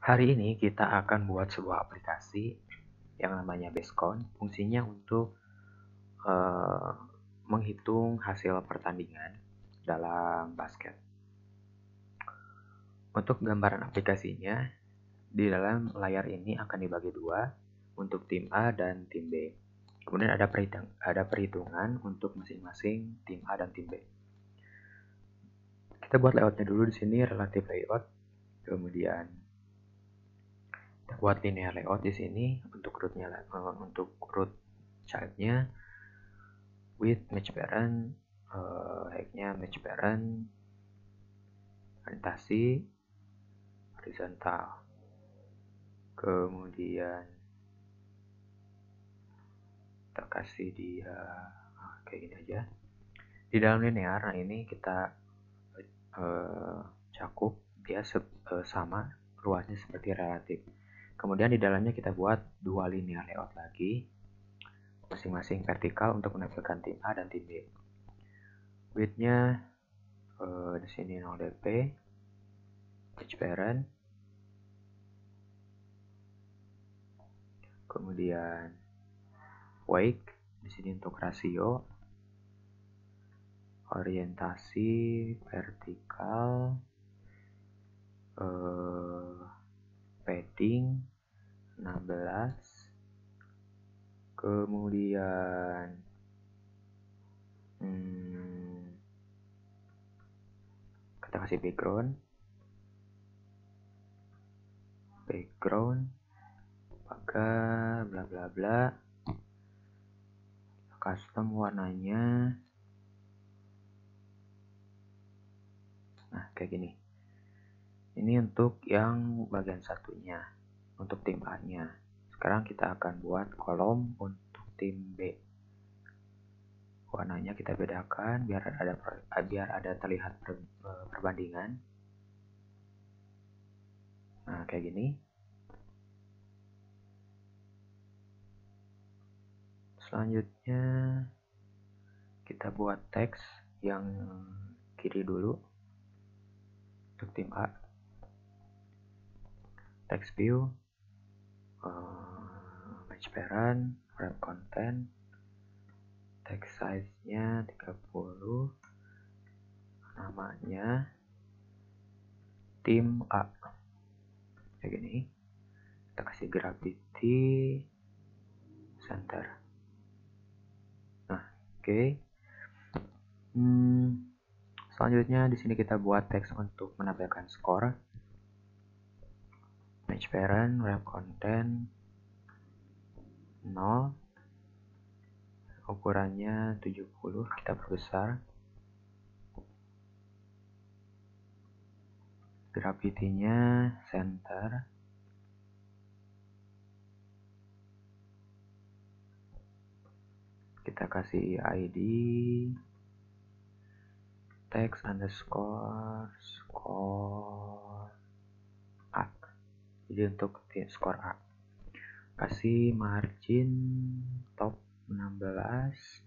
Hari ini kita akan buat sebuah aplikasi yang namanya Basecount. Fungsinya untuk menghitung hasil pertandingan dalam basket. Untuk gambaran aplikasinya, di dalam layar ini akan dibagi dua untuk tim A dan tim B. Kemudian ada perhitungan untuk masing-masing tim A dan tim B. Kita buat layoutnya dulu di sini, relative layout. Kemudian kita buat linear layout di sini untuk root childnya, width match parent, height-nya match parent, orientasi horizontal. Kemudian kita kasih dia kayak gini aja. Di dalam linear, nah ini kita cakup dia sama luasnya seperti relatif. Kemudian di dalamnya kita buat dua linear layout lagi, masing-masing vertikal untuk menampilkan tim A dan tim B. Width-nya di sini 0 dp, match parent, kemudian weight di sini untuk rasio, orientasi vertikal, padding 16, kemudian kita kasih background, pagar, bla bla bla, custom warnanya, nah kayak gini. Ini untuk yang bagian satunya, untuk tim A nya. Sekarang kita akan buat kolom untuk tim B. Warnanya kita bedakan biar ada terlihat perbandingan. Nah kayak gini. Selanjutnya kita buat teks yang kiri dulu untuk tim A. Text view, match parent, wrap content, text size-nya 30, namanya tim A. Kayak gini. Kita kasih gravity center. Nah, oke. Selanjutnya di sini kita buat teks untuk menampilkan skor. Match parent, wrap content 0. Ukurannya 70, kita perbesar. Gravity-nya center. Kita kasih ID text underscore score A. Jadi untuk skor A. Kasih margin top 16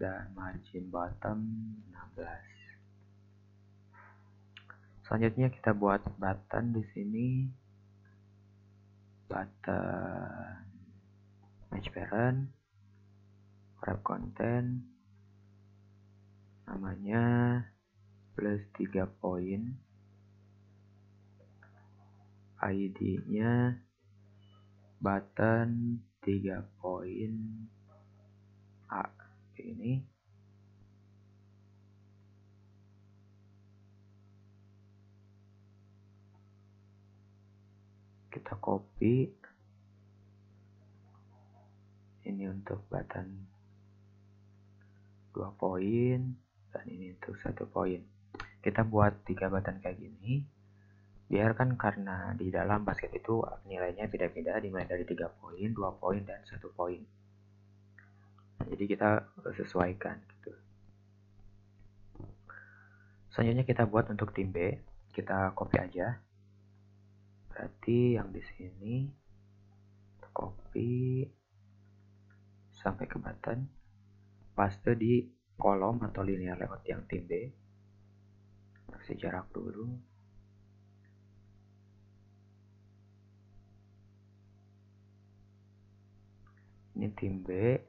dan margin bottom 16. Selanjutnya kita buat button di sini. Button match parent, wrap content, namanya plus 3 poin, ID-nya button 3 poin A. Ini kita copy. Ini untuk button 2 poin dan ini untuk 1 poin. Kita buat 3 button kayak gini. Biarkan karena di dalam basket itu nilainya beda-beda, dimulai dari 3 poin, 2 poin, dan 1 poin. Nah, jadi kita sesuaikan gitu. Selanjutnya kita buat untuk tim B. Kita copy aja. Berarti yang di sini copy sampai ke button, paste di kolom atau linear layout yang tim B. Kasih jarak dulu. Ini tim B.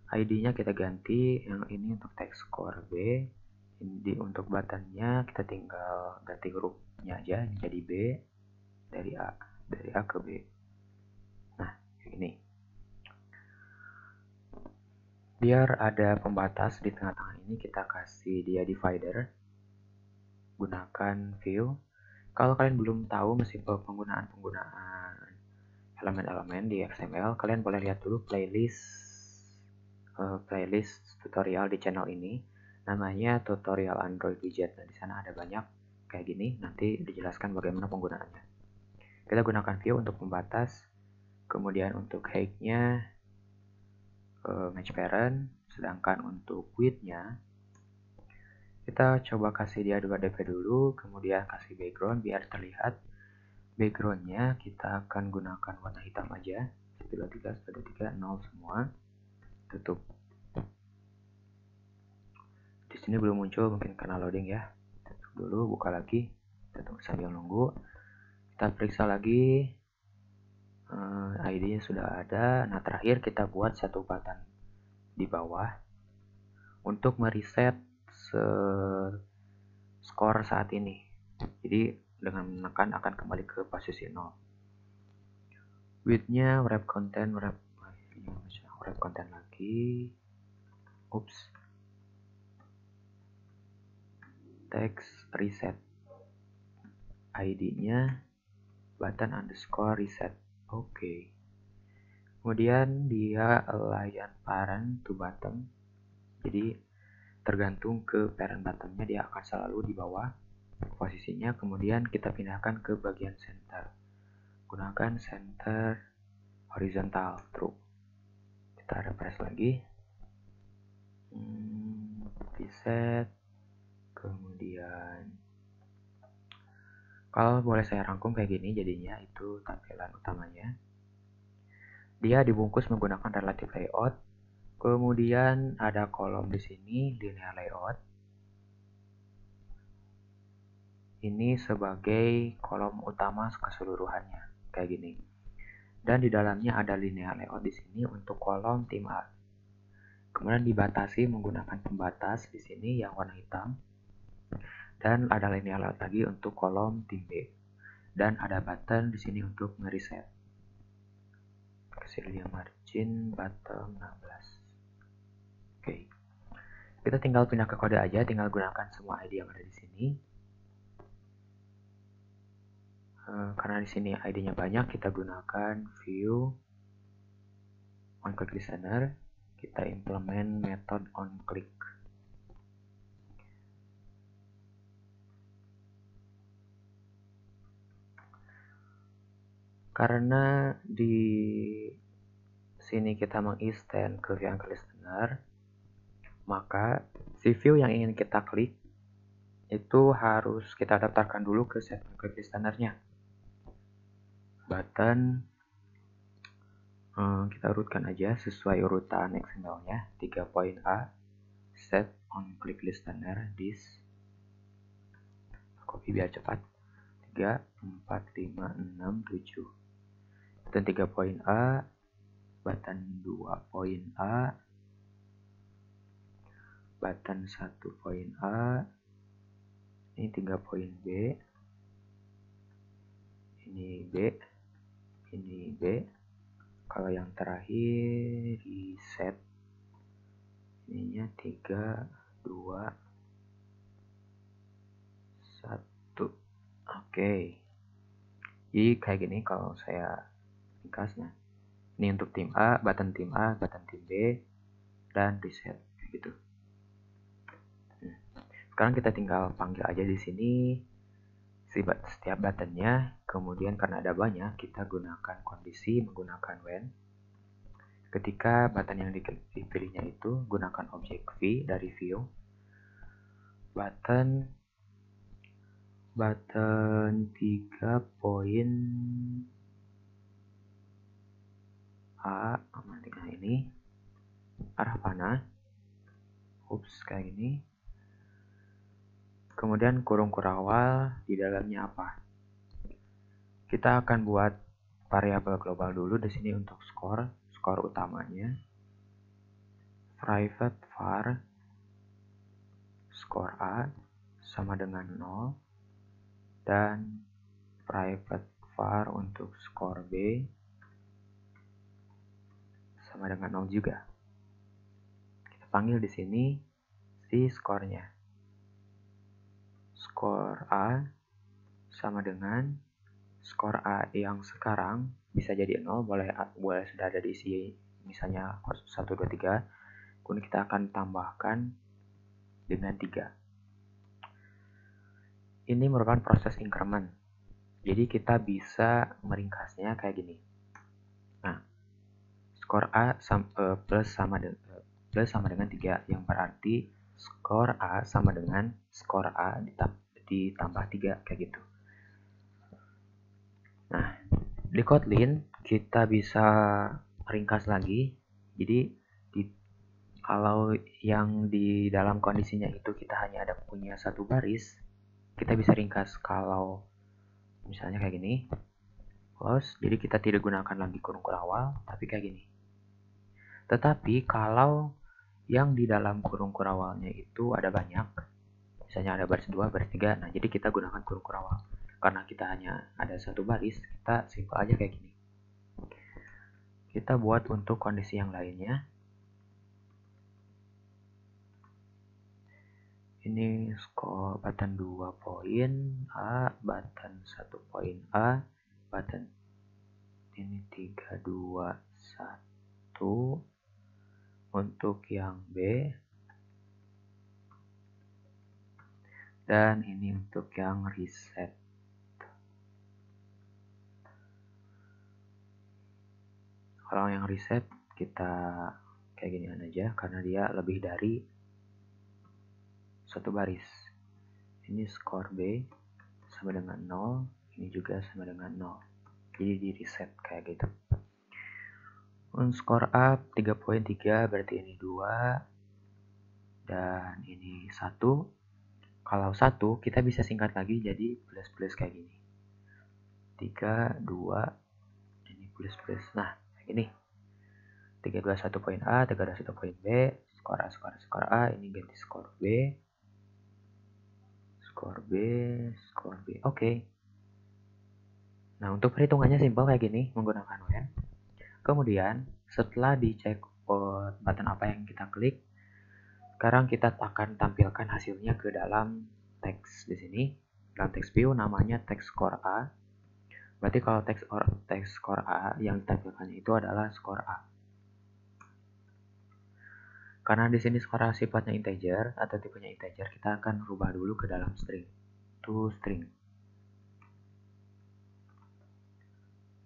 ID-nya kita ganti, yang ini untuk text score B. Ini untuk buttonnya kita tinggal ganti hurufnya aja, ini jadi B dari A ke B. Nah, ini. Biar ada pembatas di tengah-tengah ini, kita kasih dia divider. Gunakan view. Kalau kalian belum tahu penggunaan elemen-elemen di XML, kalian boleh lihat dulu playlist tutorial di channel ini. Namanya tutorial Android widget. Nah, di sana ada banyak kayak gini. Nanti dijelaskan bagaimana penggunaannya. Kita gunakan view untuk pembatas. Kemudian untuk height-nya match parent. Sedangkan untuk width-nya kita coba kasih dia 2dp dulu. Kemudian kasih background biar terlihat. Backgroundnya kita akan gunakan warna hitam aja. 123, 0 semua. Tutup. Di sini belum muncul, mungkin karena loading ya. Tutup dulu, buka lagi. Tutup sambil nunggu. Kita periksa lagi. ID-nya sudah ada. Nah, terakhir kita buat satu button di bawah untuk mereset skor saat ini. Jadi dengan menekan akan kembali ke posisi 0. Width-nya wrap content lagi. Oops. Text reset. ID-nya button underscore reset. Oke. Kemudian dia align parent to bottom. Jadi tergantung ke parent buttonnya, dia akan selalu di bawah posisinya. Kemudian kita pindahkan ke bagian center. Gunakan center horizontal true. Kita refresh lagi. Reset. Kemudian kalau boleh saya rangkum kayak gini jadinya, itu tampilan utamanya. Dia dibungkus menggunakan relative layout. Kemudian ada kolom di sini, linear layout. Ini sebagai kolom utama keseluruhannya, kayak gini. Dan di dalamnya ada linear layout di sini untuk kolom tim A. Kemudian dibatasi menggunakan pembatas di sini yang warna hitam. Dan ada linear layout lagi untuk kolom tim B. Dan ada button di sini untuk ngereset. Kasih dia margin bottom 16. Oke. Kita tinggal pindah ke kode aja, tinggal gunakan semua ID yang ada di sini. Karena di sini ID-nya banyak, kita gunakan view on click listener. Kita implement method on click. Karena di sini kita meng-extend ke view on click listener, maka si view yang ingin kita klik itu harus kita daftarkan dulu ke set on click listener-nya. Button kita urutkan aja sesuai urutan XML-nya. 3.A set on click listener this. Copy biar cepat. 3, 4, 5, 6, 7. Button 3.A, button 2.A, button 1.A, ini 3.B, ini B, ini B. Kalau yang terakhir reset, ininya 3, 2, 1. Oke. Jadi kayak gini kalau saya ringkasnya. Ini untuk tim A, button tim B, dan reset gitu. Sekarang kita tinggal panggil aja di sini setiap buttonnya. Kemudian karena ada banyak, kita gunakan kondisi menggunakan when. Ketika button yang dipilihnya itu, gunakan objek v dari view. Button 3.A, nah ini arah panah. Kayak gini. Kemudian kurung kurawal, di dalamnya apa? Kita akan buat variabel global dulu di sini untuk score skor utamanya, private var skor A sama dengan 0, dan private var untuk skor B sama dengan 0 juga. Kita panggil di sini si skornya. Skor A sama dengan skor A yang sekarang bisa jadi 0, boleh sudah ada diisi misalnya 1, 2, 3. Kemudian kita akan tambahkan dengan 3. Ini merupakan proses increment. Jadi kita bisa meringkasnya kayak gini. Nah, skor A plus sama dengan 3, yang berarti skor A sama dengan skor A ditambah 3 kayak gitu. Nah, di Kotlin kita bisa ringkas lagi. Jadi kalau yang di dalam kondisinya itu kita hanya ada punya satu baris, kita bisa ringkas kalau misalnya kayak gini, close. Jadi kita tidak gunakan lagi kurung kurawal, tapi kayak gini. Tetapi kalau yang di dalam kurung kurawalnya itu ada banyak, misalnya ada baris 2, baris 3, nah jadi kita gunakan kurung kurawal. Karena kita hanya ada satu baris, kita simple aja kayak gini. Kita buat untuk kondisi yang lainnya. Ini skor button 2 poin A, button 1 poin A, button ini 3, 2, 1 untuk yang B, dan ini untuk yang reset. Kalau yang reset kita kayak gini aja karena dia lebih dari satu baris. Ini skor B sama dengan 0, ini juga sama dengan 0. Jadi di reset kayak gitu. Skor A 3.3 berarti ini 2 dan ini 1. Kalau 1 kita bisa singkat lagi jadi plus kayak gini. 3, 2, ini plus. Nah, ini 321 poin A, 321 poin B, skor A, ini ganti skor B. Skor B. Oke. Nah, untuk perhitungannya simpel kayak gini menggunakan when. Kemudian, setelah dicek button apa yang kita klik, sekarang kita akan tampilkan hasilnya ke dalam teks di sini. Dalam teks view namanya teks skor A. Berarti kalau teks skor A yang ditampilkannya itu adalah skor A. Karena di sini skor A sifatnya integer atau tipenya integer, kita akan rubah dulu ke dalam string. To string.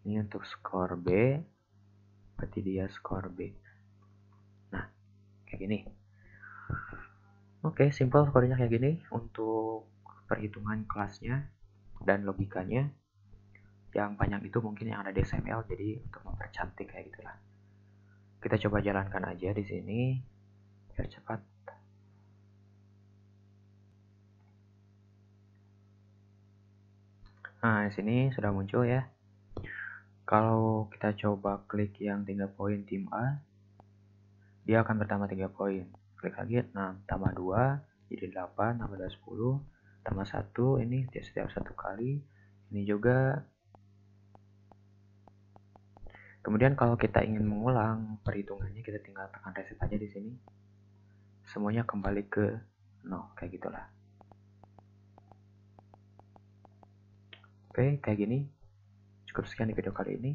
Ini untuk skor B, berarti dia skor B. Nah, kayak gini. Oke, simple skornya kayak gini untuk perhitungan kelasnya dan logikanya. Yang panjang itu mungkin yang ada di XML, jadi untuk mempercantik kayak gitulah. Kita coba jalankan aja di sini biar cepat. Nah, di sini sudah muncul ya. Kalau kita coba klik yang 3 poin tim A, dia akan bertambah 3 poin. Klik lagi, nah tambah 2 jadi 8, tambah 10, tambah 1, ini setiap satu kali. Ini juga. Kemudian kalau kita ingin mengulang perhitungannya, kita tinggal tekan reset aja di sini. Semuanya kembali ke 0, kayak gitulah. Oke, kayak gini. Cukup sekian di video kali ini.